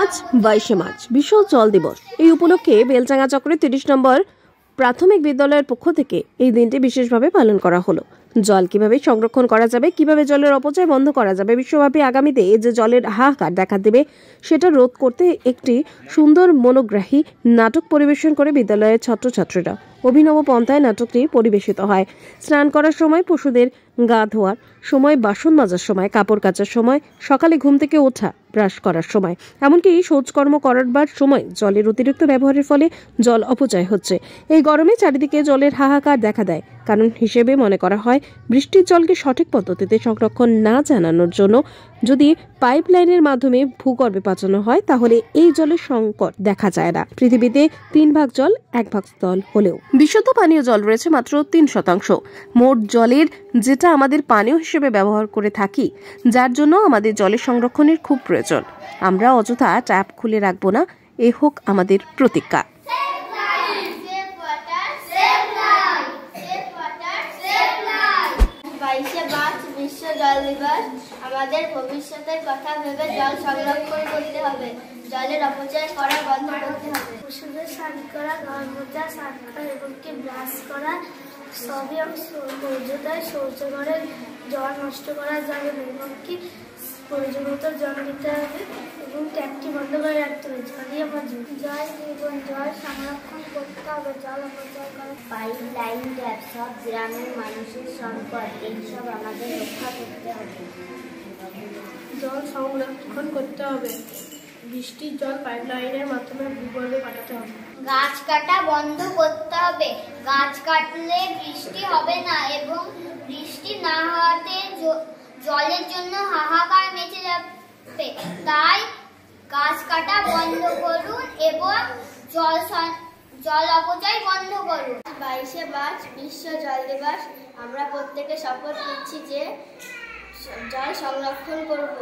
আজ 22শে মার্চ বিশ্ব জল দিবস। এই উপলক্ষে বেলচাঙ্গা চক্রে 30 নম্বর প্রাথমিক বিদ্যালয়ের পক্ষ থেকে এই দিনটি বিশেষভাবে পালন করা হলো। জল কিভাবে সংরক্ষণ করা যাবে, কিভাবে জলের অপচয় বন্ধ করা যাবে, বিশ্বব্যাপী আগামীতে যে জলের হাহাকার দেখা দেবে সেটা রোধ করতে একটি সুন্দর মনোগ্রাহী নাটক পরিবেশন করে বিদ্যালয়ের ছাত্রছাত্রীরা। অভিনব পন্থায় নাটকটি পরিবেশিত হয়। স্নান করার সময়, পশুদের গা ধোয়ার সময়, বাসন মাজার সময়, কাপড় কাচার সময়, সকালে ঘুম থেকে ওঠা, ব্রাশ করার সময়, এমনকি শৌচকর্ম করার সময় জলের অতিরিক্ত ব্যবহারের ফলে জল অপচয় হচ্ছে। এই গরমে চারিদিকে জলের হাহাকার দেখা দেয়। কারণ হিসেবে মনে করা হয়, বৃষ্টির জলকে সঠিক পদ্ধতিতে সংরক্ষণ না জানানোর জন্য যদি পাইপলাইনের মাধ্যমে ভূগর্ভে পাঠানো হয় তাহলে এই জলের সংকট দেখা যায় না। পৃথিবীতে 3 ভাগ জল 1 ভাগ স্থল হলেও বিশুদ্ধ পানীয় জল রয়েছে মাত্র 3%। মোট জলের যেটা আমাদের পানীয় হিসেবে ব্যবহার করে থাকি, যার জন্য আমাদের জলের সংরক্ষণের খুব প্রয়োজন। আমরা অযথা ট্যাপ খুলে রাখবো না, এ হোক আমাদের প্রতিজ্ঞা। 22শে মার্চ বিশ্ব জল দিবস। আমাদের ভবিষ্যতের কথা ভেবে জল সংরক্ষণ করতে হবে, জলের অপচয় করা বন্ধ করতে হবে। পশুদের স্নান করা, ঘর মোছা, স্নান করা এবং কি ব্রাশ করা সবই মর্যাদায় শৌচাগারে জল নষ্ট করা যাবে না এবং কি প্রয়োজন মতো জল দিতে হবে এবং ট্যাপটি বন্ধ করে রাখতে হবে। জলই আমার জল এবং জল সংরক্ষণ করতে হবে, জল অপচয় করা। পাইপ লাইন, ট্যাপ সব গ্রামের মানুষের সম্পদ, এইসব আমাদের রক্ষা করতে হবে। জল সংরক্ষণ করতে হবে, বৃষ্টির জল পাইপ লাইনের মাধ্যমে ভূগর্ভে পাঠাতে হবে। গাছ কাটা বন্ধ করতে হবে, গাছ কাটলে বৃষ্টি হবে না এবং বৃষ্টি না হওয়াতে জলের জন্য হাহাকার মেচে যাবে। তাই গাছ কাটা বন্ধ করুন এবং জল অপচয় বন্ধ করুন। 22শে মার্চ বিশ্ব জল দিবস। আমরা প্রত্যেকে শপথ নিচ্ছি যে জল সংরক্ষণ করব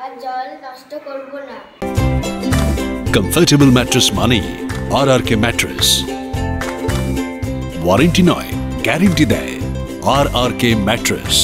আর জল নষ্ট করব না। কমফোর্টেবল ম্যাট্রেস মানে আরআরকে ম্যাট্রেস। ওয়ারেন্টি নয়, গ্যারান্টি দেয় আরআরকে ম্যাট্রেস।